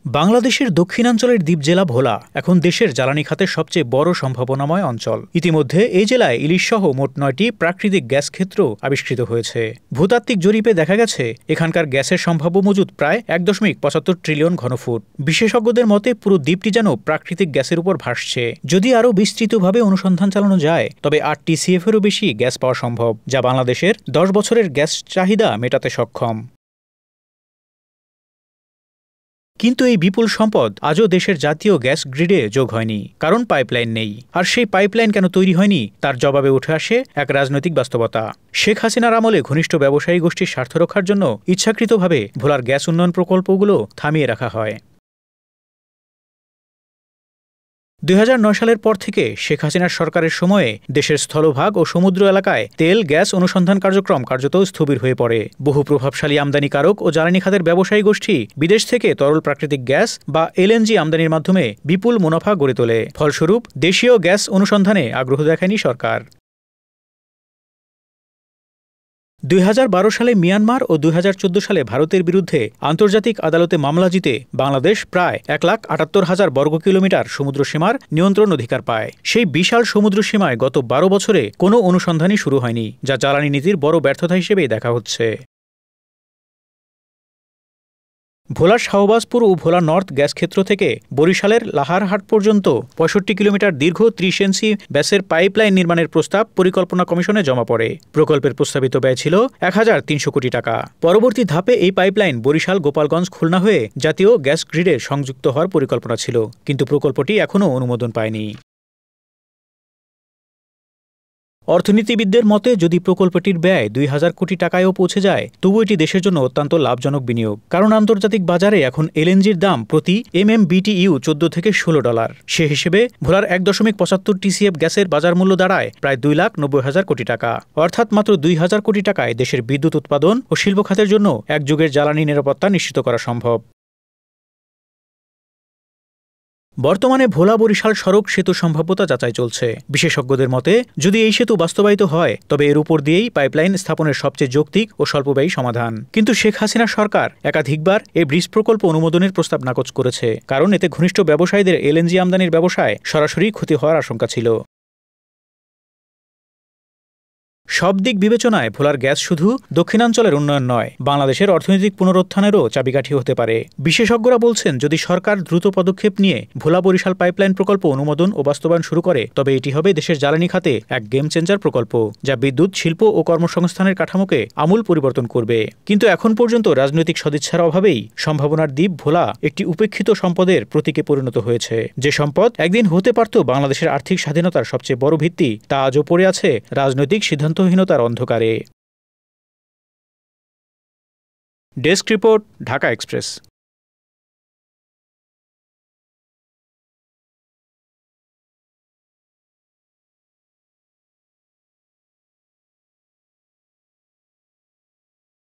বাংলাদেশের দক্ষিণাঞ্চলের দ্বীপ জেলা ভোলা এখন দেশের জ্বালানি খাতের সবচেয়ে বড় সম্ভাবনাময় অঞ্চল। ইতিমধ্যে এই জেলায় ইলিশসহ মোট ৯টি প্রাকৃতিক গ্যাস ক্ষেত্র আবিষ্কৃত হয়েছে। ভূতাত্ত্বিক জরিপে দেখা গেছে এখানকার গ্যাসের সম্ভাব্য মজুদ প্রায় ১.৭৫ ট্রিলিয়ন ঘনফুট। বিশেষজ্ঞদের মতে পুরো দ্বীপটি যেন প্রাকৃতিক গ্যাসের উপর ভাসছে। যদি আরও বিস্তৃতভাবে অনুসন্ধান চালানো যায় তবে ৮ TCF-এরও বেশি গ্যাস পাওয়া সম্ভব, যা বাংলাদেশের ১০ বছরের গ্যাস চাহিদা মেটাতে সক্ষম। কিন্তু এই বিপুল সম্পদ আজও দেশের জাতীয় গ্যাস গ্রিডে যোগ হয়নি, কারণ পাইপলাইন নেই। আর সেই পাইপলাইন কেন তৈরি হয়নি তার জবাবে উঠে আসে এক রাজনৈতিক বাস্তবতা। শেখ হাসিনার আমলে ঘনিষ্ঠ ব্যবসায়ী গোষ্ঠীর স্বার্থ রক্ষার জন্য ইচ্ছাকৃতভাবে ভোলার গ্যাস উন্নয়ন প্রকল্পগুলো থামিয়ে রাখা হয়। ২০০৯ সালের পর থেকে শেখ হাসিনার সরকারের সময়ে দেশের স্থলভাগ ও সমুদ্র এলাকায় তেল গ্যাস অনুসন্ধান কার্যক্রম কার্যত স্থবির হয়ে পড়ে। বহু প্রভাবশালী আমদানিকারক ও জ্বালানি খাতের ব্যবসায়ী গোষ্ঠী বিদেশ থেকে তরল প্রাকৃতিক গ্যাস বা LNG আমদানির মাধ্যমে বিপুল মুনাফা গড়ে তোলে। ফলস্বরূপ দেশীয় গ্যাস অনুসন্ধানে আগ্রহ দেখায়নি সরকার। ২০১২ সালে মিয়ানমার ও ২০১৪ সালে ভারতের বিরুদ্ধে আন্তর্জাতিক আদালতে মামলা জিতে বাংলাদেশ প্রায় ১,৭৮,০০০ বর্গ কিলোমিটার সমুদ্র সীমার নিয়ন্ত্রণ অধিকার পায়। সেই বিশাল সমুদ্র সীমায় গত ১২ বছরে কোনো অনুসন্ধানই শুরু হয়নি, যা জ্বালানি নীতির বড় ব্যর্থতা হিসেবেই দেখা হচ্ছে। ভোলার শাহবাজপুর ও ভোলা নর্থ গ্যাস ক্ষেত্র থেকে বরিশালের লাহারহাট পর্যন্ত ৬৫ কিলোমিটার দীর্ঘ ৩০ ইঞ্চি ব্যাসের পাইপলাইন নির্মাণের প্রস্তাব পরিকল্পনা কমিশনে জমা পড়ে। প্রকল্পের প্রস্তাবিত ব্যয় ছিল ১,৩০০ কোটি টাকা। পরবর্তী ধাপে এই পাইপলাইন বরিশাল, গোপালগঞ্জ, খুলনা হয়ে জাতীয় গ্যাস গ্রিডে সংযুক্ত হওয়ার পরিকল্পনা ছিল, কিন্তু প্রকল্পটি এখনও অনুমোদন পায়নি। অর্থনীতিবিদদের মতে যদি প্রকল্পটির ব্যয় ২,০০০ কোটি টাকায়ও পৌঁছে যায় তবু এটি দেশের জন্য অত্যন্ত লাভজনক বিনিয়োগ, কারণ আন্তর্জাতিক বাজারে এখন LNG-র দাম প্রতি MMBTU ১৪ থেকে $১৬। সে হিসেবে ভোলার ১.৭৫ TCF গ্যাসের বাজার মূল্য দাঁড়ায় প্রায় ২,৯০,০০০ কোটি টাকা, অর্থাৎ মাত্র ২,০০০ কোটি টাকায় দেশের বিদ্যুৎ উৎপাদন ও শিল্প খাতের জন্য এক যুগের জ্বালানি নিরাপত্তা নিশ্চিত করা সম্ভব। বর্তমানে ভোলা বরিশাল সড়ক সেতু সম্ভাব্যতা যাচাই চলছে। বিশেষজ্ঞদের মতে যদি এই সেতু বাস্তবায়িত হয় তবে এর উপর দিয়েই পাইপলাইন স্থাপনের সবচেয়ে যৌক্তিক ও স্বল্পব্যয়ী সমাধান। কিন্তু শেখ হাসিনা সরকার একাধিকবার এই ব্রিজ প্রকল্প অনুমোদনের প্রস্তাব নাকচ করেছে, কারণ এতে ঘনিষ্ঠ ব্যবসায়ীদের LNG আমদানির ব্যবসায় সরাসরি ক্ষতি হওয়ার আশঙ্কা ছিল। সব দিক বিবেচনায় ভোলার গ্যাস শুধু দক্ষিণাঞ্চলের উন্নয়ন নয়, বাংলাদেশের অর্থনৈতিক পুনরুত্থানেরও চাবিকাঠি হতে পারে। বিশেষজ্ঞরা বলছেন যদি সরকার দ্রুত পদক্ষেপ নিয়ে ভোলা বরিশাল পাইপলাইন প্রকল্প অনুমোদন ও বাস্তবায়ন শুরু করে তবে এটি হবে দেশের জ্বালানি খাতে এক গেম চেঞ্জার প্রকল্প, যা বিদ্যুৎ শিল্প ও কর্মসংস্থানের কাঠামোকে আমূল পরিবর্তন করবে। কিন্তু এখন পর্যন্ত রাজনৈতিক সদিচ্ছার অভাবেই সম্ভাবনার দ্বীপ ভোলা একটি উপেক্ষিত সম্পদের প্রতীকে পরিণত হয়েছে। যে সম্পদ একদিন হতে পারত বাংলাদেশের আর্থিক স্বাধীনতার সবচেয়ে বড় ভিত্তি, তা আজও পড়ে আছে রাজনৈতিক সিদ্ধান্তহীনতার অন্ধকারে। Desk report, Dhaka express.